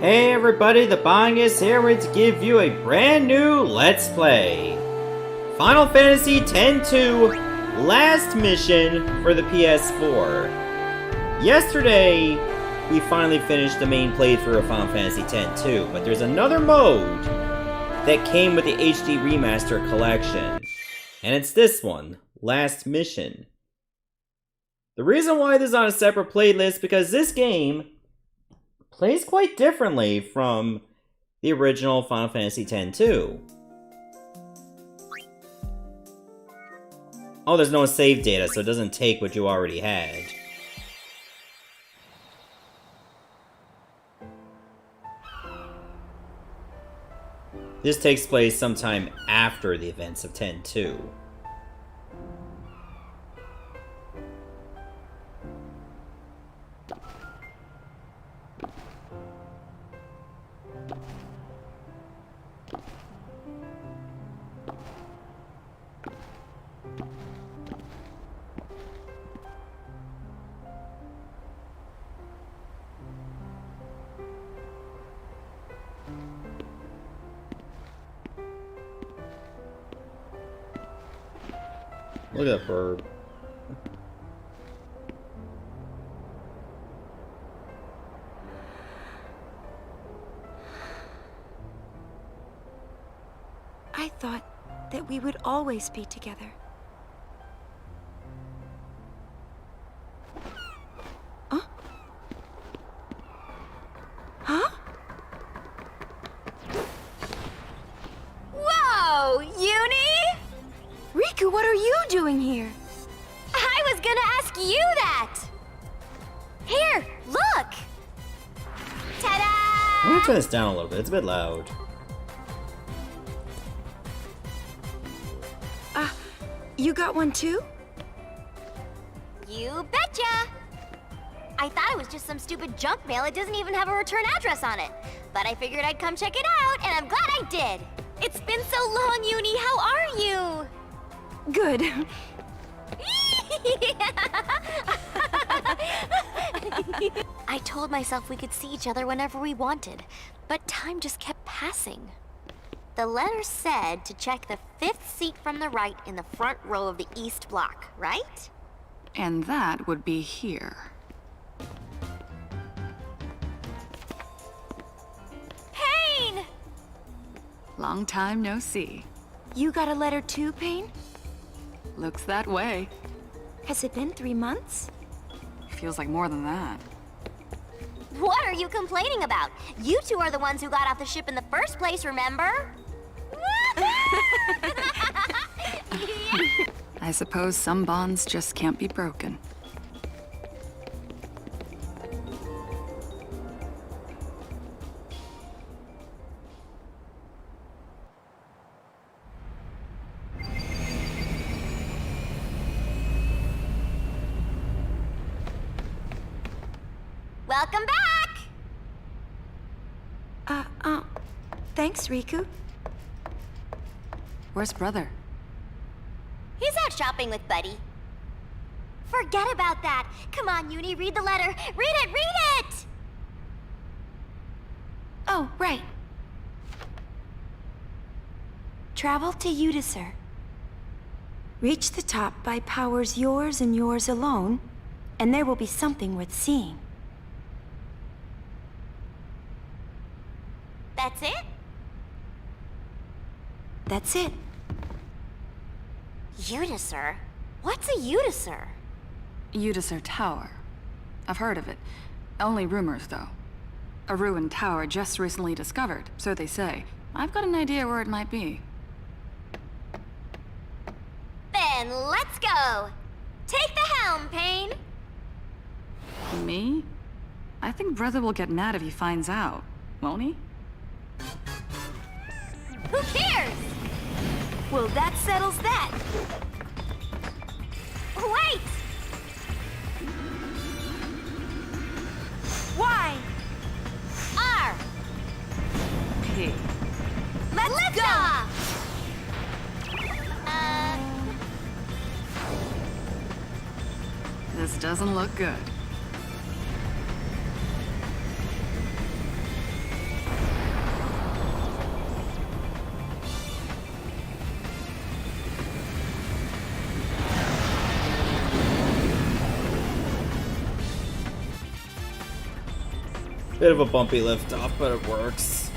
Hey everybody, the Bang is here to give you a brand new Let's Play. Final Fantasy X-2 Last Mission for the PS4. Yesterday, we finally finished the main playthrough of Final Fantasy X-2, but there's another mode that came with the HD Remaster collection. And it's this one, Last Mission. The reason why this is on a separate playlist because this game plays quite differently from the original Final Fantasy X-2. Oh, there's no save data, so it doesn't take what you already had. This takes place sometime after the events of X-2. Look at that bird. I thought that we would always be together. Huh? Huh? Whoa, Uni! Riku, what are you doing here? I was gonna ask you that! Here, look! Ta-da! I'm gonna turn this down a little bit, it's a bit loud. You got one too? You betcha! I thought it was just some stupid junk mail. It doesn't even have a return address on it. But I figured I'd come check it out, and I'm glad I did. It's been so long, Uni. How are you? Good. I told myself we could see each other whenever we wanted, but time just kept passing. The letter said to check the 5th seat from the right in the front row of the East Block, right? And that would be here. Pain! Long time no see. You got a letter too, Pain? Looks that way. Has it been 3 months? Feels like more than that. What are you complaining about? You two are the ones who got off the ship in the first place, remember? I suppose some bonds just can't be broken. Welcome back! Thanks, Riku. Where's brother? He's out shopping with Buddy. Forget about that. Come on, Uni, read the letter. Read it, read it! Oh, right. Travel to Iutycyr. Reach the top by powers yours and yours alone, and there will be something worth seeing. That's it? That's it. Iutycyr? What's a Iutycyr? Iutycyr Tower. I've heard of it. Only rumors, though. A ruined tower just recently discovered, so they say. I've got an idea where it might be. Then let's go! Take the helm, Pain! Me? I think brother will get mad if he finds out, won't he? Who cares? Well, that settles that. Wait! Why? R! P. Let's go! This doesn't look good. Bit of a bumpy lift off, but it works.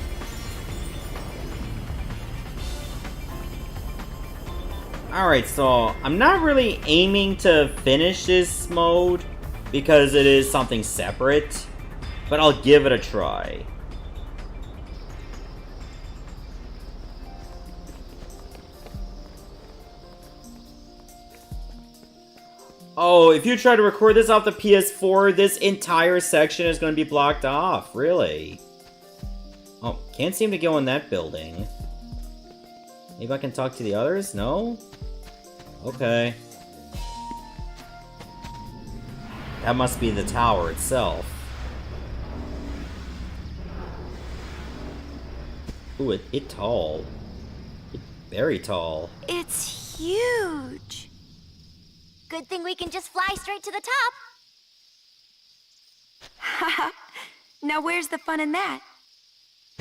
Alright, so I'm not really aiming to finish this mode because it is something separate, but I'll give it a try. Oh, if you try to record this off the PS4, this entire section is going to be blocked off. Really? Oh, can't seem to go in that building. Maybe I can talk to the others? No? Okay. That must be the tower itself. Ooh, it's tall. It's very tall. It's huge. Good thing we can just fly straight to the top. Now where's the fun in that?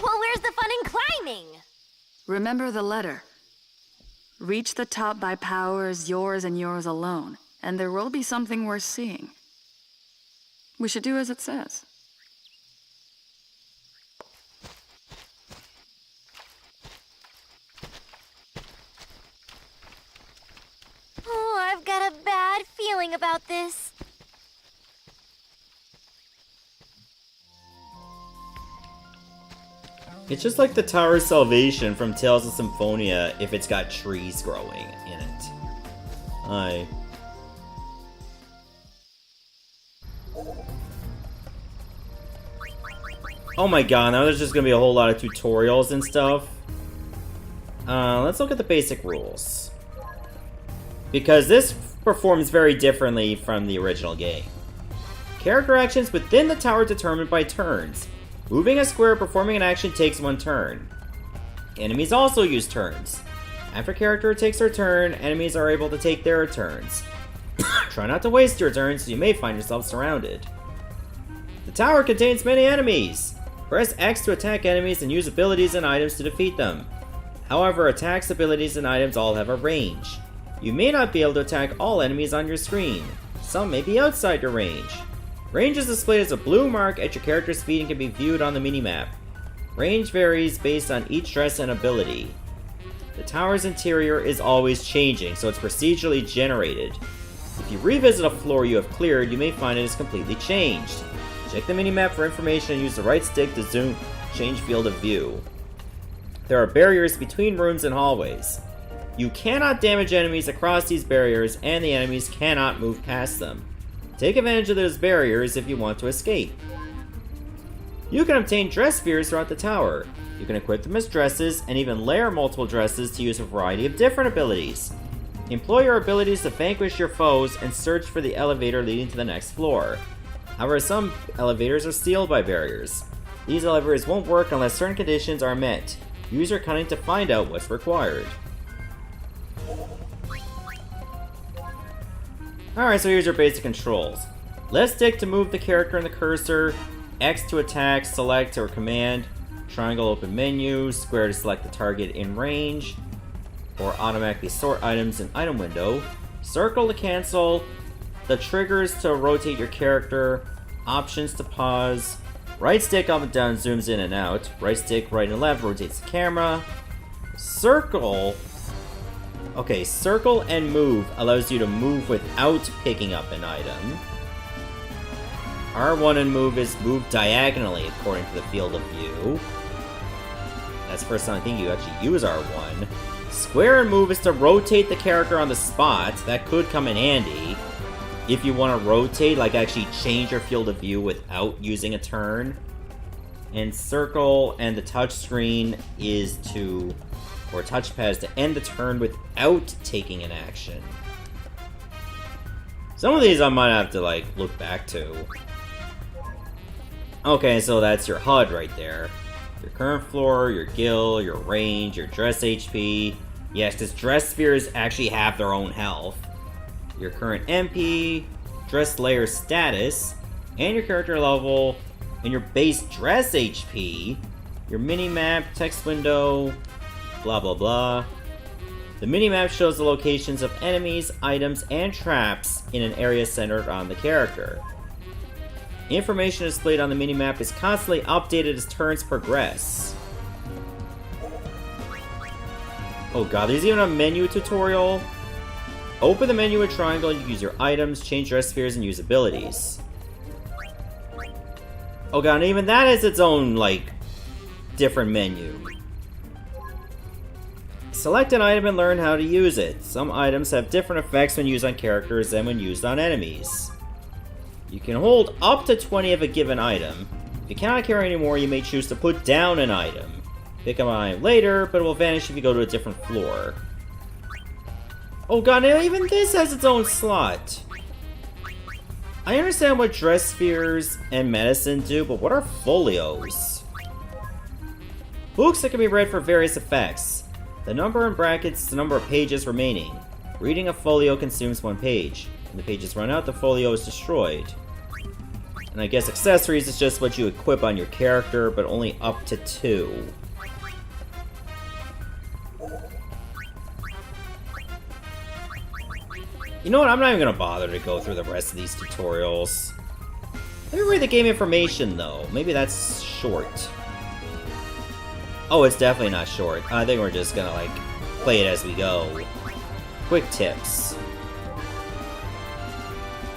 Well, where's the fun in climbing? Remember the letter. Reach the top by powers yours and yours alone, and there will be something worth seeing. We should do as it says. Oh, I've got a bad feeling about this. It's just like the Tower of Salvation from Tales of Symphonia if it's got trees growing in it. Hi. Oh my god, now there's just gonna be a whole lot of tutorials and stuff. Let's look at the basic rules. Because this performs very differently from the original game. Character actions within the tower determined by turns. Moving a square or performing an action takes 1 turn. Enemies also use turns. After a character takes their turn, enemies are able to take their turns. Try not to waste your turns, so you may find yourself surrounded. The tower contains many enemies. Press X to attack enemies and use abilities and items to defeat them. However, attacks, abilities, and items all have a range. You may not be able to attack all enemies on your screen. Some may be outside your range. Range is displayed as a blue mark at your character's feet and can be viewed on the minimap. Range varies based on each dress and ability. The tower's interior is always changing, so it's procedurally generated. If you revisit a floor you have cleared, you may find it is completely changed. Check the minimap for information and use the right stick to zoom, change field of view. There are barriers between rooms and hallways. You cannot damage enemies across these barriers, and the enemies cannot move past them. Take advantage of those barriers if you want to escape. You can obtain dress spheres throughout the tower. You can equip them as dresses, and even layer multiple dresses to use a variety of different abilities. Employ your abilities to vanquish your foes and search for the elevator leading to the next floor. However, some elevators are sealed by barriers. These elevators won't work unless certain conditions are met. Use your cunning to find out what's required. Alright, so here's your basic controls. Left stick to move the character and the cursor, X to attack, select, or command, triangle open menu, square to select the target in range, or automatically sort items in item window, circle to cancel, the triggers to rotate your character, options to pause, right stick up and down zooms in and out, right stick right and left rotates the camera, circle and move allows you to move without picking up an item. R1 and move is move diagonally according to the field of view. That's the first time I think you actually use R1. Square and move is to rotate the character on the spot. That could come in handy if you want to rotate, like actually change your field of view without using a turn. And circle and the touch screen is to, or touchpad is to end the turn without taking an action. Some of these I might have to like look back to. Okay, so that's your HUD right there. Your current floor, your gil, your range, your dress HP. Yes, because dress spheres actually have their own health. Your current MP, dress layer status, and your character level, and your base dress HP, your minimap, text window, blah blah blah. The minimap shows the locations of enemies, items, and traps in an area centered on the character. Information displayed on the minimap is constantly updated as turns progress. Oh god, there's even a menu tutorial. Open the menu with triangle, you use your items, change dress spheres, and use abilities. Oh god, and even that has its own, like, different menu. Select an item and learn how to use it. Some items have different effects when used on characters than when used on enemies. You can hold up to 20 of a given item. If you cannot carry any more, you may choose to put down an item. Pick up an item later, but it will vanish if you go to a different floor. Oh god, now even this has its own slot. I understand what dress spheres and medicine do, but what are folios? Books that can be read for various effects. The number in brackets is the number of pages remaining. Reading a folio consumes 1 page. When the pages run out, the folio is destroyed. And I guess accessories is just what you equip on your character, but only up to 2. You know what, I'm not even gonna bother to go through the rest of these tutorials. Let me read the game information, though. Maybe that's short. Oh, it's definitely not short. I think we're just gonna, like, play it as we go. Quick tips.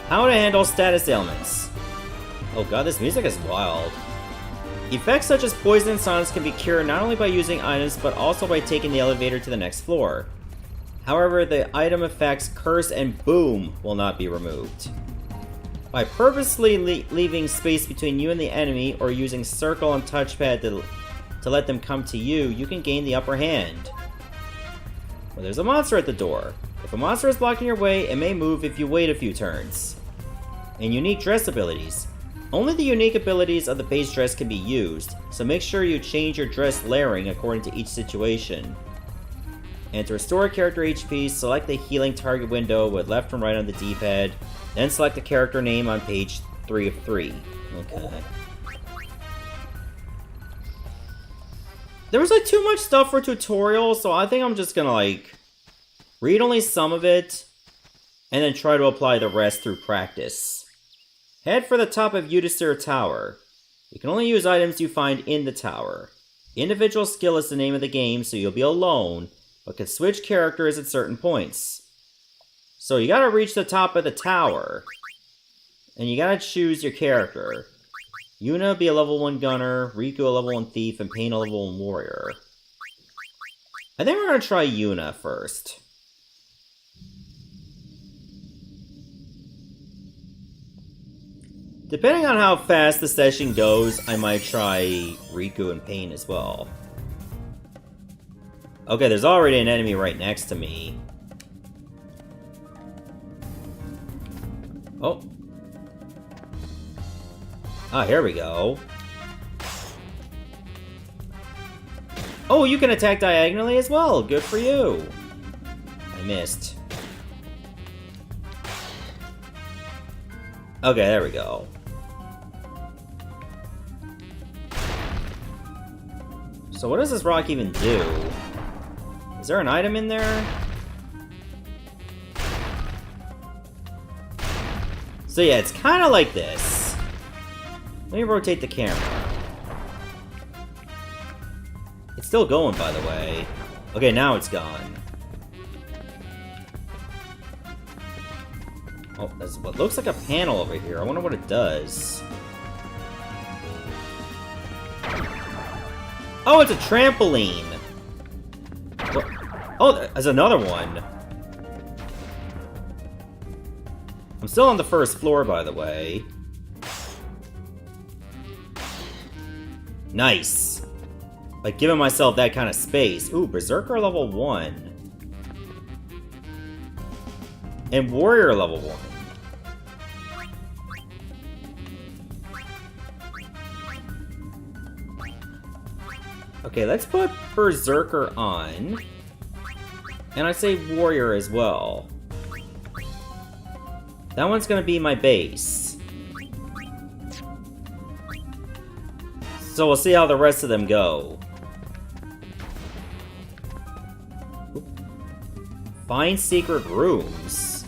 How to handle status ailments. Oh god, this music is wild. Effects such as poison and silence can be cured not only by using items, but also by taking the elevator to the next floor. However, the item effects curse and boom will not be removed. By purposely leaving space between you and the enemy, or using circle and touchpad to let them come to you, you can gain the upper hand. Well, there's a monster at the door. If a monster is blocking your way, it may move if you wait a few turns. And unique dress abilities. Only the unique abilities of the base dress can be used, so make sure you change your dress layering according to each situation. And to restore character HP, select the healing target window with left and right on the D-pad, then select the character name on page 3 of 3. Okay. There was like too much stuff for tutorials, so I think I'm just gonna like read only some of it, and then try to apply the rest through practice. Head for the top of Iutycyr Tower. You can only use items you find in the tower. Individual skill is the name of the game, so you'll be alone, but can switch characters at certain points. So you gotta reach the top of the tower, and you gotta choose your character. Yuna be a level 1 gunner, Riku a level 1 thief, and Pain a level 1 warrior. I think we're gonna try Yuna first. Depending on how fast the session goes, I might try Riku and Pain as well. Okay, there's already an enemy right next to me. Oh. Ah, here we go. Oh, you can attack diagonally as well. Good for you. I missed. Okay, there we go. So what does this rock even do? Is there an item in there? So yeah, it's kind of like this. Let me rotate the camera. It's still going, by the way. Okay, now it's gone. Oh, that's what looks like a panel over here. I wonder what it does. Oh, it's a trampoline! What? Oh, there's another one! I'm still on the first floor, by the way. Nice! Like, giving myself that kind of space. Ooh, Berserker level 1. And Warrior level 1. Okay, let's put Berserker on. And I say Warrior as well. That one's gonna be my base. So we'll see how the rest of them go. Find secret rooms.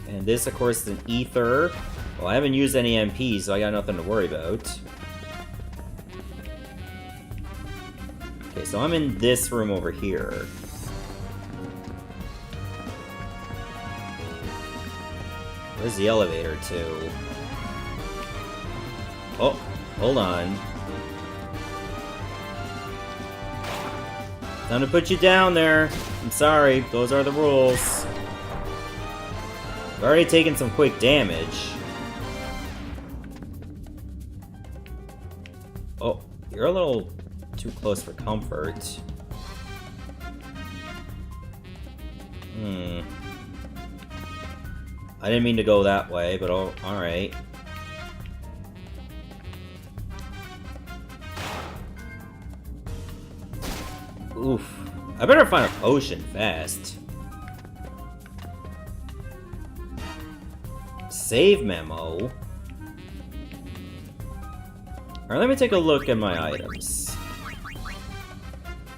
And this, of course, is an ether. Well, I haven't used any MPs, so I got nothing to worry about. Okay, so I'm in this room over here. Where's the elevator to? Oh, hold on. Time to put you down there. I'm sorry, those are the rules. I've already taken some quick damage. Oh, you're a little too close for comfort. I didn't mean to go that way, but oh, alright. Oof. I better find a potion fast. Save memo. Alright, let me take a look at my items.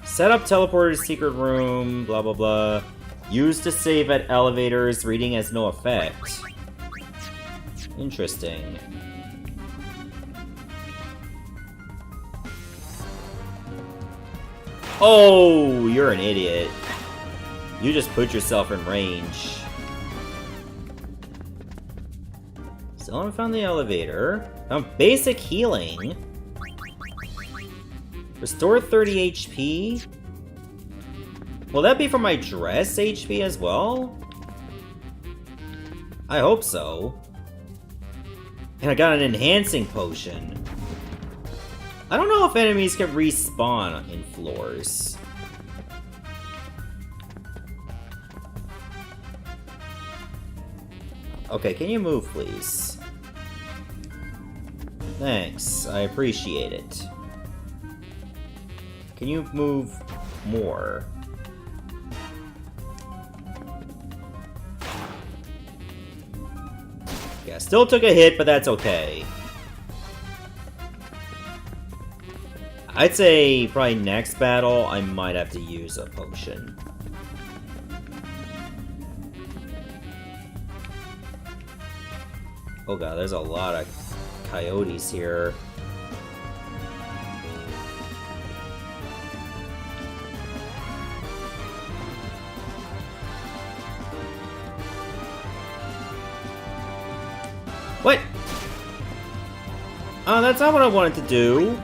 Set up teleporter to secret room, blah blah blah. Used to save at elevators, reading has no effect. Interesting. Oh, you're an idiot. You just put yourself in range. Still haven't found the elevator. Found basic healing. Restore 30 HP. Will that be for my dress HP as well? I hope so. And I got an enhancing potion. I don't know if enemies can respawn in floors. Okay, can you move, please? Thanks, I appreciate it. Can you move more? Yeah, still took a hit, but that's okay. I'd say probably next battle, I might have to use a potion. Oh god, there's a lot of coyotes here. What? Oh, that's not what I wanted to do.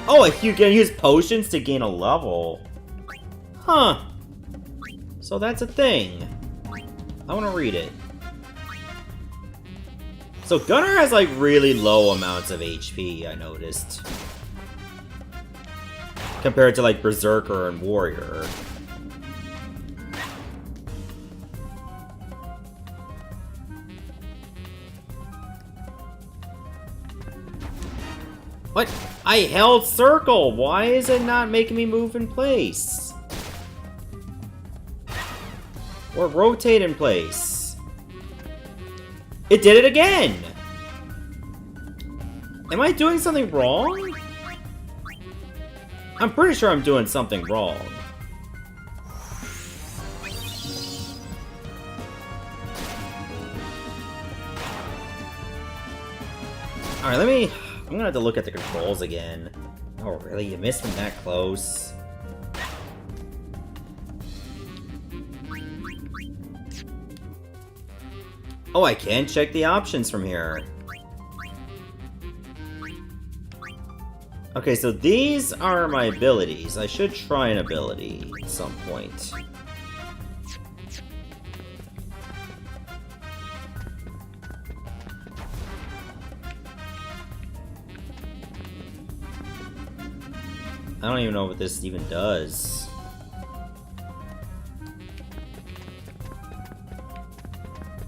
Oh, you can use potions to gain a level. Huh. So that's a thing. I want to read it. So Gunner has like really low amounts of HP, I noticed. Compared to like Berserker and Warrior. What? I held circle! Why is it not making me move in place? Or rotate in place? It did it again! Am I doing something wrong? I'm pretty sure I'm doing something wrong. Alright, I'm gonna have to look at the controls again. Oh, really? You missed from that close? Oh, I can check the options from here. Okay, so these are my abilities. I should try an ability at some point. I don't even know what this even does.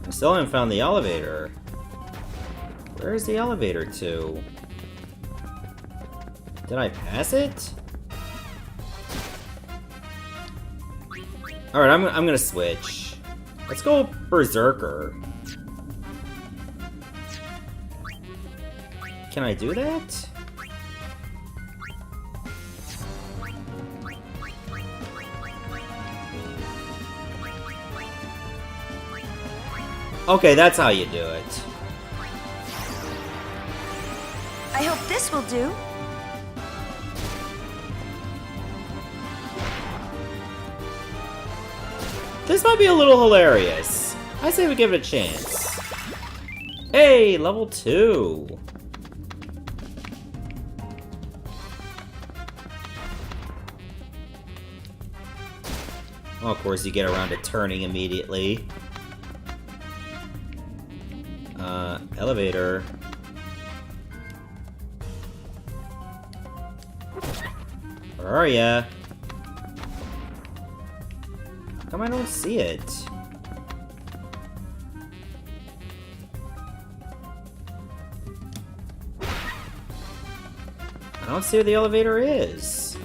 I still haven't found the elevator. Where is the elevator to? Did I pass it? Alright, I'm gonna switch. Let's go Berserker. Can I do that? Okay, that's how you do it. I hope this will do. This might be a little hilarious. I say we give it a chance. Hey, level 2. Well, of course, you get around to turning immediately. Elevator. Where are ya? How come I don't see it? I don't see where the elevator is.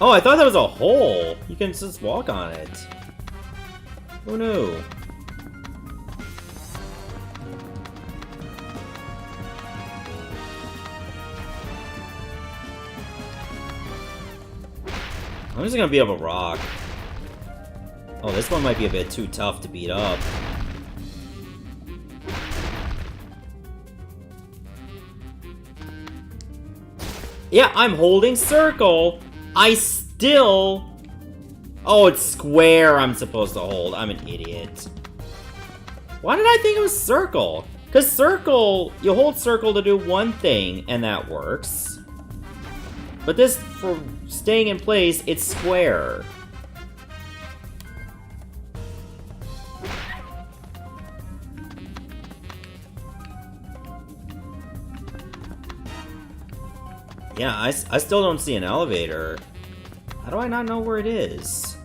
Oh, I thought that was a hole. You can just walk on it. Who knew? I'm just gonna beat up a rock. Oh, this one might be a bit too tough to beat up. Yeah, I'm holding circle. I still... Oh, it's square I'm supposed to hold. I'm an idiot. Why did I think it was circle? Because circle, you hold circle to do one thing, and that works. But this, for staying in place, it's square. Yeah, I still don't see an elevator. How do I not know where it is?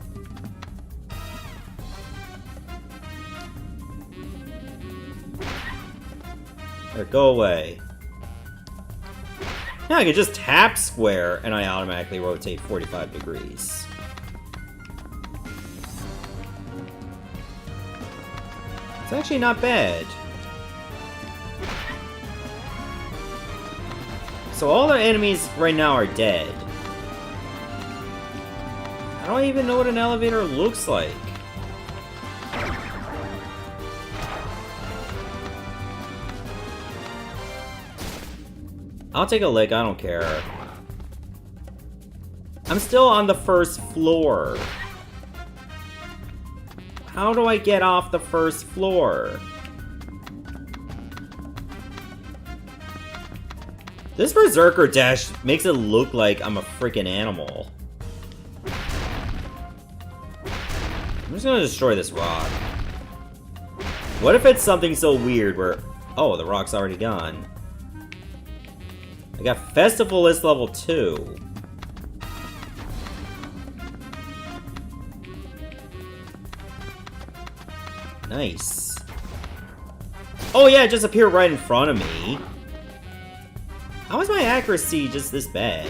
There, go away. Yeah, I can just tap square and I automatically rotate 45 degrees. It's actually not bad. So all the enemies right now are dead. I don't even know what an elevator looks like. I'll take a lick, I don't care. I'm still on the first floor. How do I get off the first floor? This Berserker dash makes it look like I'm a freaking animal. I'm just gonna destroy this rock. What if it's something so weird where... Oh, the rock's already gone. I got Festivalist level 2. Nice. Oh yeah, it just appeared right in front of me. How is my accuracy just this bad?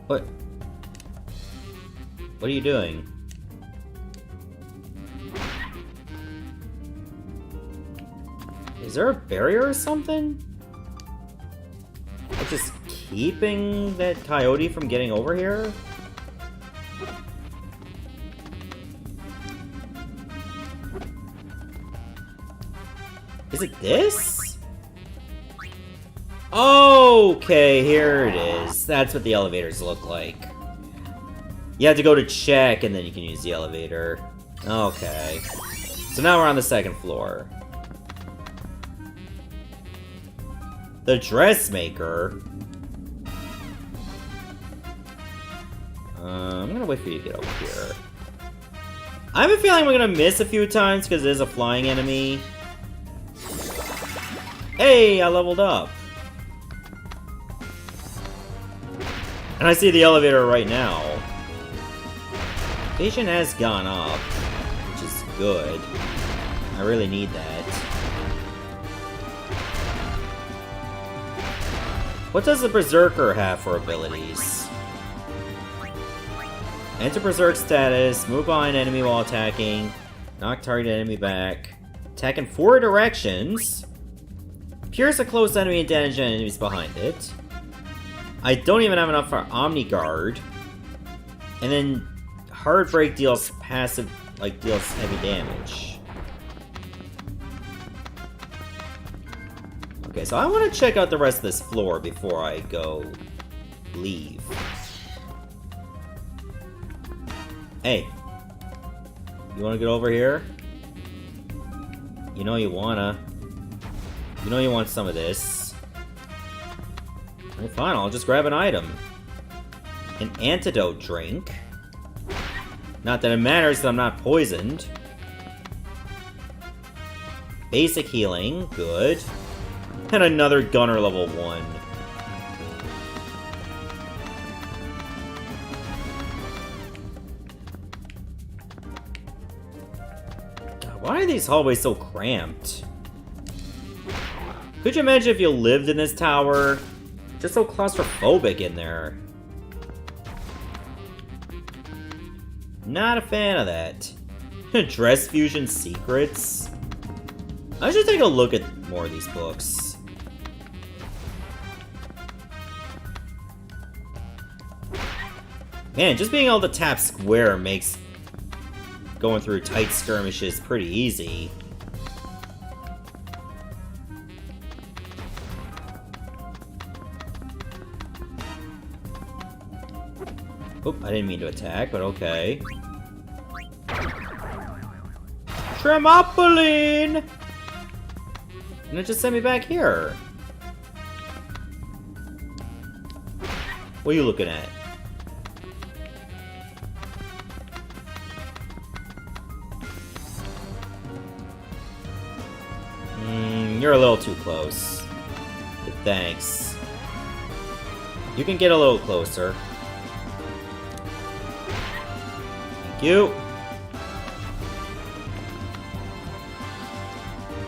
What? What are you doing? Is there a barrier or something? Like just keeping that coyote from getting over here? Is it this? Okay, here it is. That's what the elevators look like. You have to go to check and then you can use the elevator. Okay. So now we're on the second floor. The dressmaker. I'm gonna wait for you to get over here. I have a feeling we're gonna miss a few times because there's a flying enemy. Hey, I leveled up. And I see the elevator right now. Patient has gone up, which is good. I really need that. What does the Berserker have for abilities? Enter Berserk status, move behind enemy while attacking, Knock target enemy back. Attack in 4 directions. Pierce a close enemy and damage enemies behind it. I don't even have enough for Omni Guard. And then Heartbreak deals passive, like, deals heavy damage. Okay, so I want to check out the rest of this floor before I go leave. Hey. You want to get over here? You know you wanna. You know you want some of this. Alright, fine, I'll just grab an item. An antidote drink. Not that it matters that I'm not poisoned. Basic healing, good. And another gunner level 1. Why are these hallways so cramped? Could you imagine if you lived in this tower? Just so claustrophobic in there. Not a fan of that. Dress fusion secrets? I should take a look at more of these books. Man, just being able to tap square makes going through tight skirmishes pretty easy. Oop, I didn't mean to attack, but okay. Trampoline! And it just sent me back here. What are you looking at? You're a little too close. But thanks. You can get a little closer. Thank you.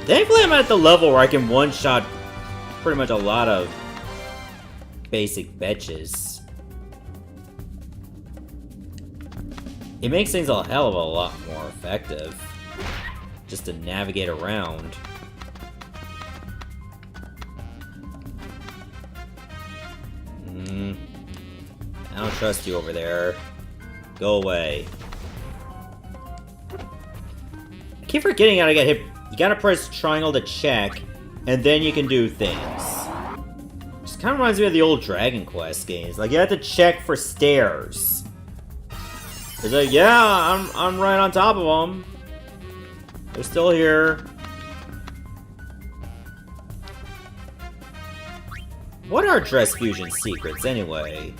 Thankfully, I'm at the level where I can one-shot pretty much a lot of basic betches. It makes things a hell of a lot more effective just to navigate around. I don't trust you over there. Go away. I keep forgetting how to get hit. You gotta press triangle to check, and then you can do things. Just kind of reminds me of the old Dragon Quest games. Like, you have to check for stairs. It's like, yeah, I'm right on top of them. They're still here. What are dress fusion secrets, anyway?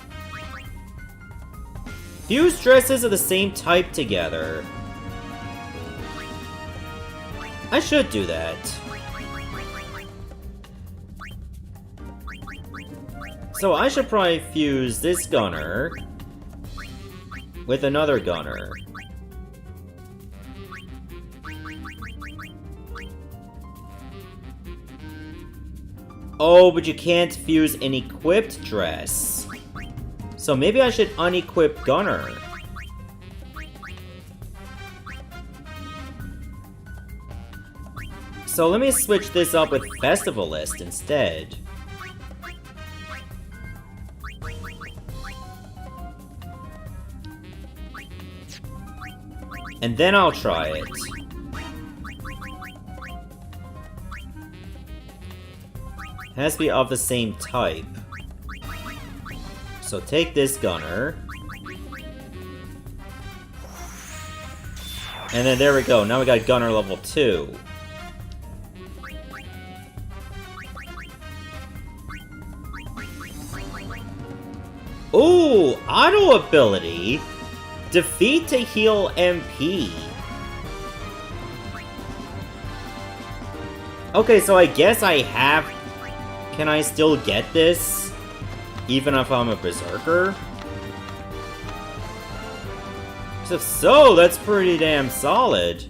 Fuse dresses of the same type together. I should do that. So I should probably fuse this gunner with another gunner. Oh, but you can't fuse an equipped dress. So maybe I should unequip gunner. So let me switch this up with Festivalist instead. And then I'll try it. Has to be of the same type. So take this gunner. And then there we go, now we got gunner level 2. Ooh, auto ability. Defeat to heal MP. Okay, so I guess I have... Can I still get this? Even if I'm a berserker? If so, that's pretty damn solid.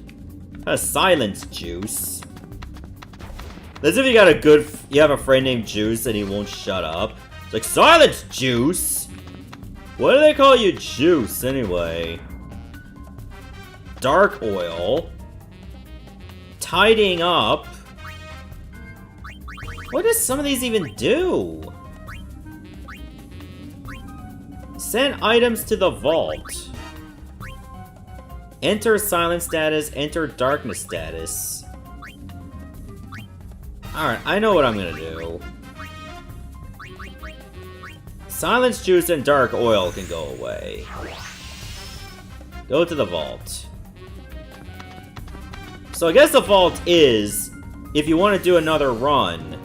A silence juice. As if you got a good... You have a friend named Juice and he won't shut up. It's like, silence juice! What do they call you Juice, anyway? Dark oil. tidying up. What does some of these even do? Send items to the vault. Enter silent status, enter darkness status. Alright, I know what I'm gonna do. Silence juice and dark oil can go away. Go to the vault. So I guess the vault is, if you want to do another run,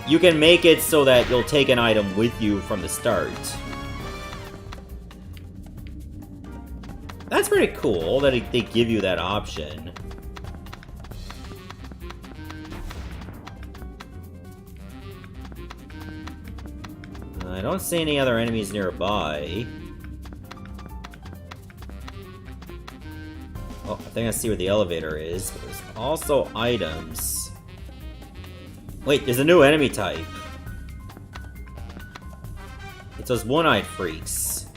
you can make it so that you'll take an item with you from the start. That's pretty cool that they give you that option. I don't see any other enemies nearby. Oh, I think I see where the elevator is, but there's also items. Wait, there's a new enemy type. It's those one-eyed freaks.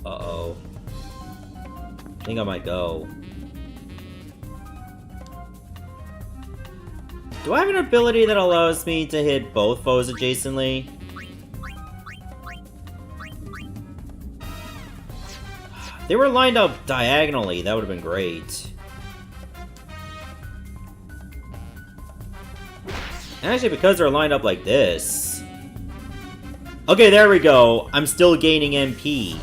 Uh-oh. I think I might go. Do I have an ability that allows me to hit both foes adjacently? If they were lined up diagonally, that would have been great. Actually, because they're lined up like this... Okay, there we go. I'm still gaining MP.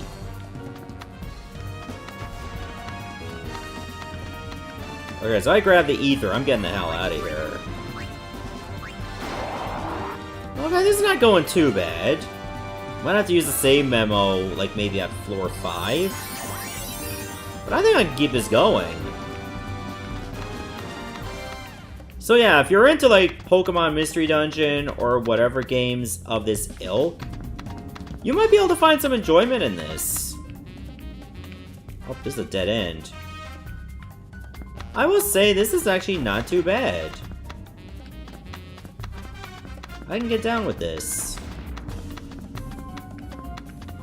Okay, so I grab the ether. I'm getting the hell out of here. Okay, this is not going too bad. Might have to use the same memo, like maybe at floor 5. But I think I can keep this going. So yeah, if you're into like Pokemon Mystery Dungeon or whatever games of this ilk, you might be able to find some enjoyment in this. Oh, this is a dead end. I will say this is actually not too bad. I can get down with this.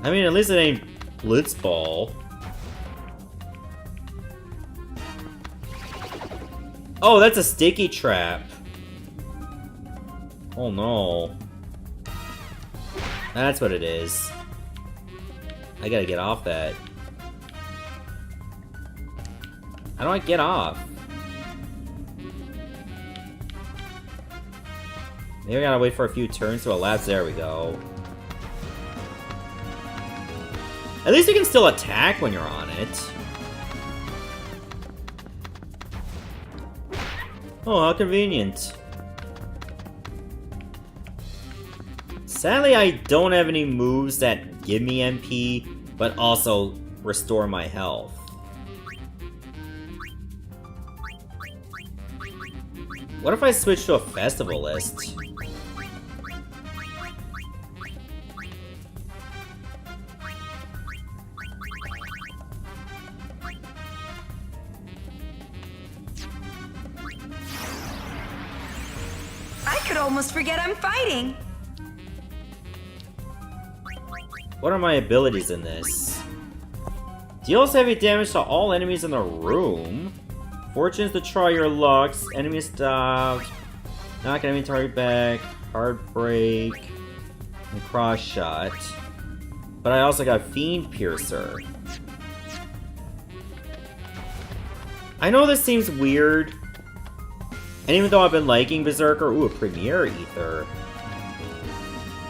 I mean, at least it ain't Blitzball. Oh, that's a sticky trap. Oh no. That's what it is. I gotta get off that. How do I get off? Maybe I gotta wait for a few turns to elapse. There we go. At least you can still attack when you're on it. Oh, how convenient. Sadly, I don't have any moves that give me MP, but also restore my health. What if I switch to a festival list? I could almost forget I'm fighting. What are my abilities in this? Deals heavy damage to all enemies in the room. Fortunes to try your lucks. Enemy stopped. Knock enemy target back. Hard break. And cross shot. But I also got Fiend Piercer. I know this seems weird. And even though I've been liking Berserker, ooh, a Premier Ether.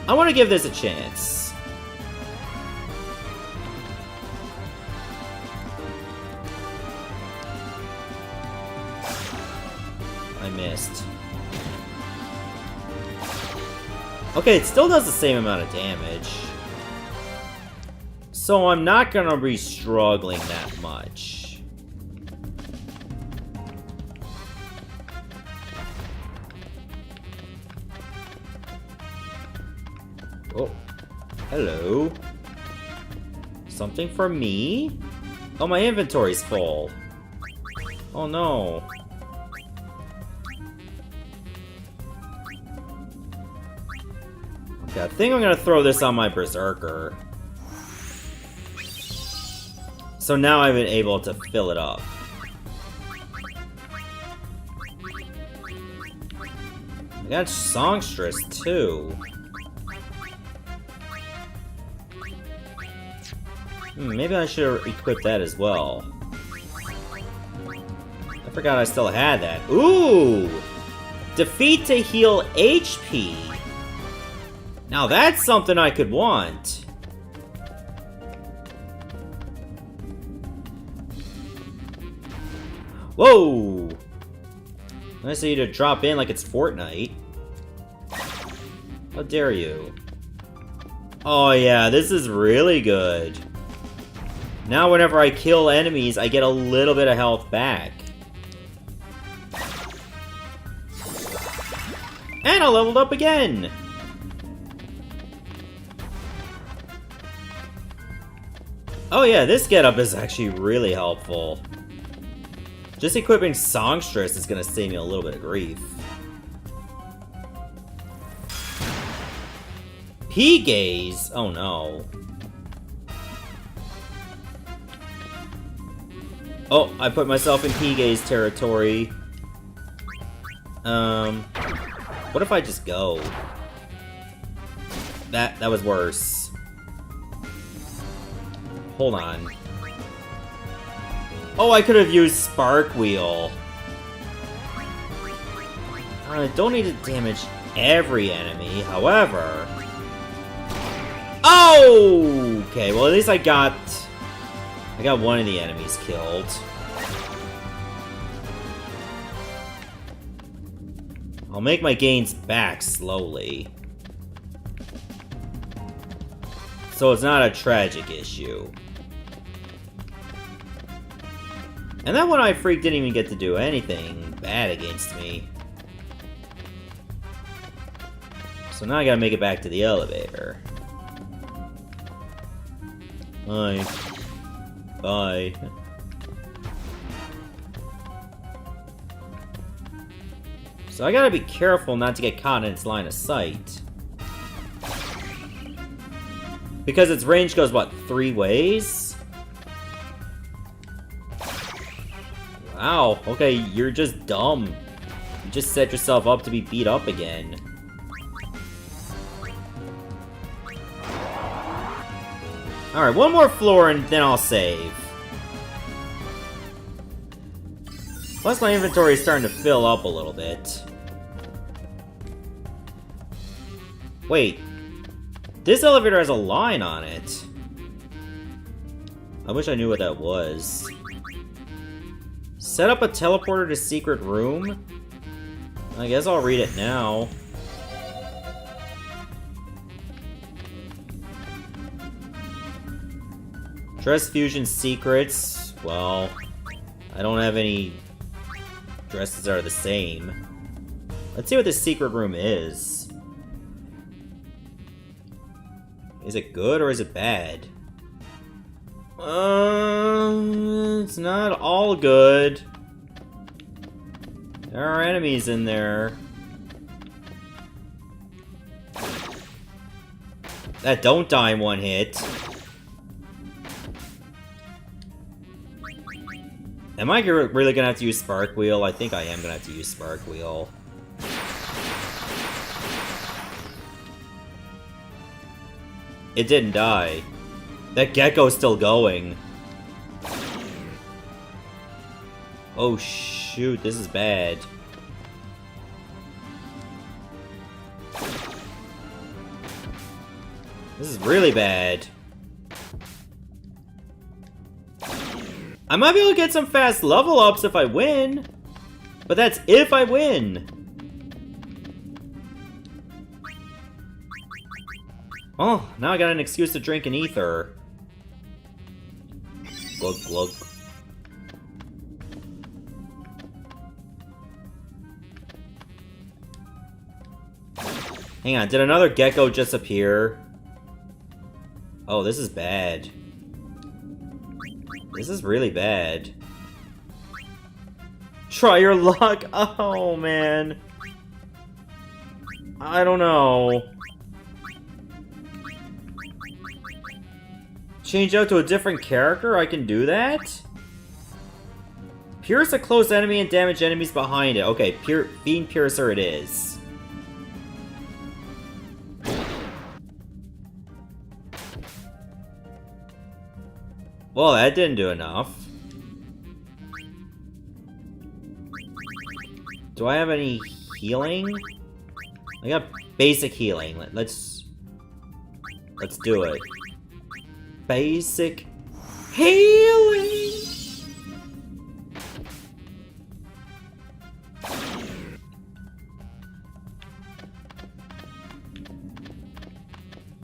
I want to give this a chance. I missed. Okay, it still does the same amount of damage. So I'm not gonna be struggling that much. Oh, hello. Something for me? Oh, my inventory's full. Oh no. Okay, I think I'm gonna throw this on my Berserker. So now I've been able to fill it up. I got songstress too. Maybe I should have equipped that as well. I forgot I still had that. Ooh! Defeat to heal HP. Now that's something I could want. Whoa! Nice of you to drop in like it's Fortnite. How dare you? Oh yeah, this is really good. Now whenever I kill enemies, I get a little bit of health back. And I leveled up again! Oh yeah, this getup is actually really helpful. Just equipping songstress is gonna save me a little bit of grief. P-gaze? Oh no. Oh, I put myself in P-gaze territory. What if I just go? That was worse. Hold on. Oh, I could have used Spark Wheel. I don't need to damage every enemy, however... Oh! Okay, well at least I got one of the enemies killed. I'll make my gains back slowly. So it's not a tragic issue. And that one I freak didn't even get to do anything bad against me. So now I gotta make it back to the elevator. Bye. Bye. So I gotta be careful not to get caught in its line of sight. Because its range goes, what, 3 ways? Wow, okay, you're just dumb. You just set yourself up to be beat up again. Alright, one more floor and then I'll save. Plus my inventory is starting to fill up a little bit. Wait. This elevator has a line on it. I wish I knew what that was. Set up a teleporter to secret room? I guess I'll read it now. Dress fusion secrets. Well, I don't have any dresses that are the same. Let's see what this secret room is. Is it good or is it bad? It's not all good. There are enemies in there. That don't die in one hit. Am I really gonna have to use Spark Wheel? I think I am gonna have to use Spark Wheel. It didn't die. That gecko's still going. Oh shoot, this is bad. This is really bad. I might be able to get some fast level ups if I win. But that's if I win. Oh, now I got an excuse to drink an ether. Glug glug. Hang on, did another gecko just appear? Oh, this is bad. This is really bad. Try your luck! Oh, man. I don't know. change out to a different character? I can do that? Pierce a close enemy and damage enemies behind it. Okay, Beam Piercer it is. Well, that didn't do enough. Do I have any healing? I got basic healing. Let's do it. Basic healing.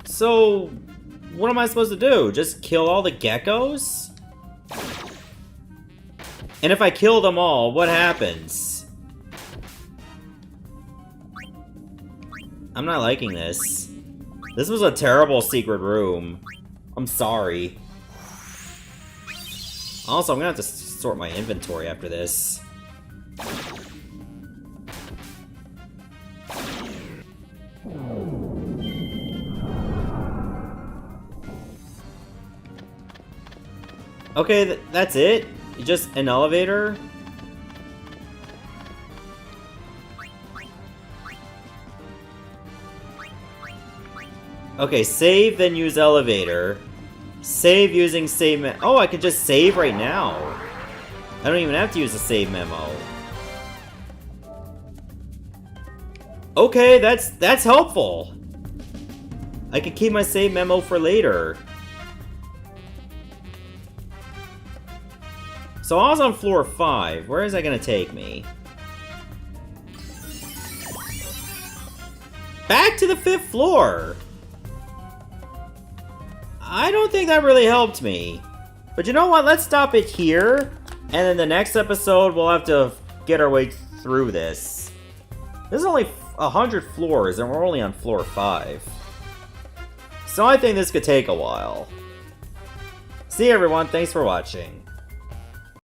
So, what am I supposed to do? Just kill all the geckos? And if I kill them all, what happens? I'm not liking this. This was a terrible secret room. I'm sorry. Also, I'm gonna have to sort my inventory after this. Okay, that's it? Just an elevator? Okay, save, then use elevator. Save using save oh, I can just save right now. I don't even have to use a save memo. Okay, that's helpful. I can keep my save memo for later. So I was on floor 5. Where is that gonna take me? Back to the 5th floor! I don't think that really helped me. But you know what? Let's stop it here. And then the next episode, we'll have to get our way through this. There's only 100 floors, and we're only on floor 5. So I think this could take a while. See you everyone, thanks for watching.